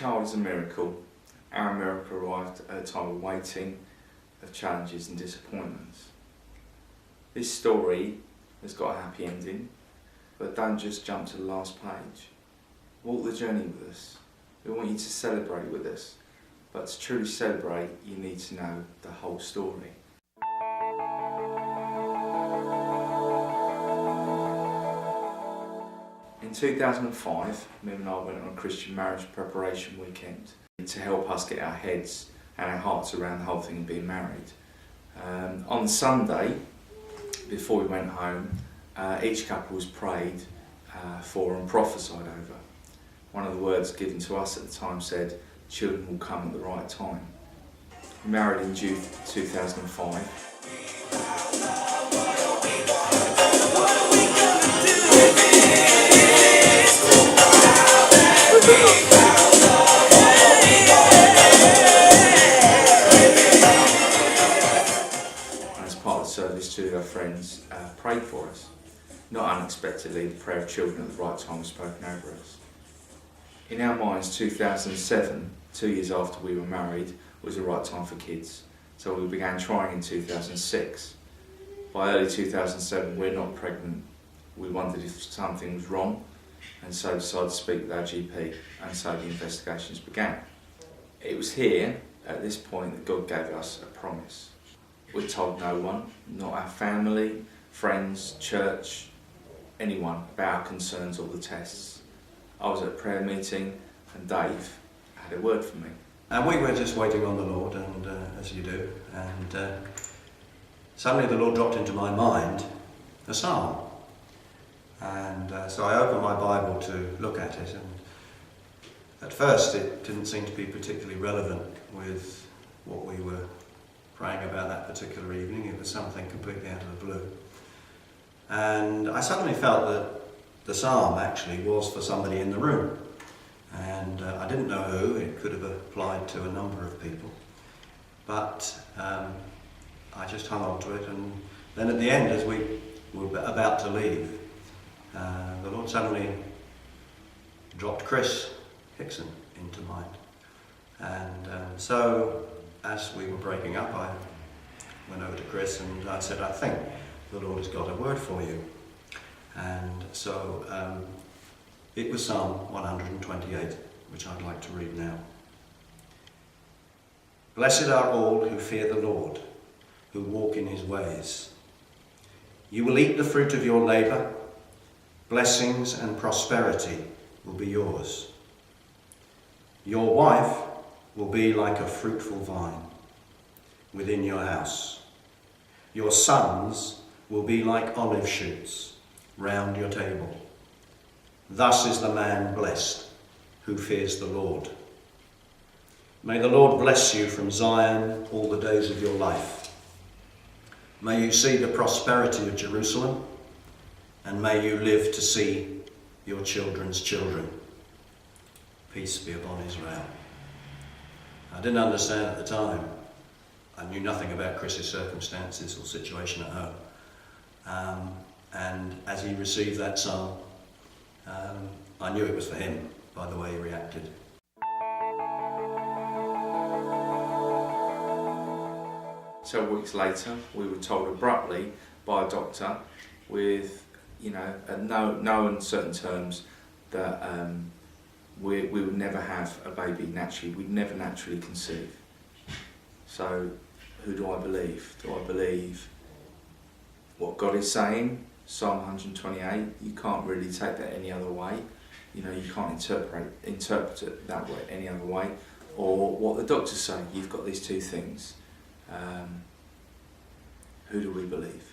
child is a miracle. Our miracle arrived at a time of waiting, of challenges and disappointments. This story has got a happy ending, but don't just jump to the last page. Walk the journey with us. We want you to celebrate with us, but to truly celebrate, you need to know the whole story. In 2005, Mim and I went on a Christian marriage preparation weekend to help us get our heads and our hearts around the whole thing of being married. On Sunday, before we went home, each couple was prayed for and prophesied over. One of the words given to us at the time said, "Children will come at the right time." We married in June 2005. And as part of the service, two of our friends prayed for us. Not unexpectedly, the prayer of children at the right time was spoken over us. In our minds, 2007, 2 years after we were married, was the right time for kids. So we began trying in 2006. By early 2007, we're not pregnant. We wondered if something was wrong, and so decided to speak with our GP, and so the investigations began. It was here, at this point, that God gave us a promise. We told no one, not our family, friends, church, anyone, about our concerns or the tests. I was at a prayer meeting and Dave had a word for me. And we were just waiting on the Lord, and as you do, and suddenly the Lord dropped into my mind a psalm. And so I opened my Bible to look at it, and at first it didn't seem to be particularly relevant with what we were praying about that particular evening. It was something completely out of the blue. And I suddenly felt that the psalm actually was for somebody in the room. And I didn't know who. It could have applied to a number of people. But I just hung on to it, and then at the end, as we were about to leave, the Lord suddenly dropped Chris Hickson into mind. And so as we were breaking up, I went over to Chris and I said, "I think the Lord has got a word for you." And so it was Psalm 128, which I'd like to read now. "Blessed are all who fear the Lord, who walk in his ways. You will eat the fruit of your labour. Blessings and prosperity will be yours. Your wife will be like a fruitful vine within your house. Your sons will be like olive shoots round your table. Thus is the man blessed who fears the Lord. May the Lord bless you from Zion all the days of your life. May you see the prosperity of Jerusalem, and may you live to see your children's children. Peace be upon Israel." I didn't understand at the time. I knew nothing about Chris's circumstances or situation at home. And as he received that psalm, I knew it was for him by the way he reacted. Several weeks later, we were told abruptly by a doctor with, no uncertain terms that we would never have a baby naturally. We'd never naturally conceive. So who do I believe? Do I believe what God is saying? Psalm 128, you can't really take that any other way. You can't interpret it that way any other way. Or what the doctors say, you've got these two things. Who do we believe?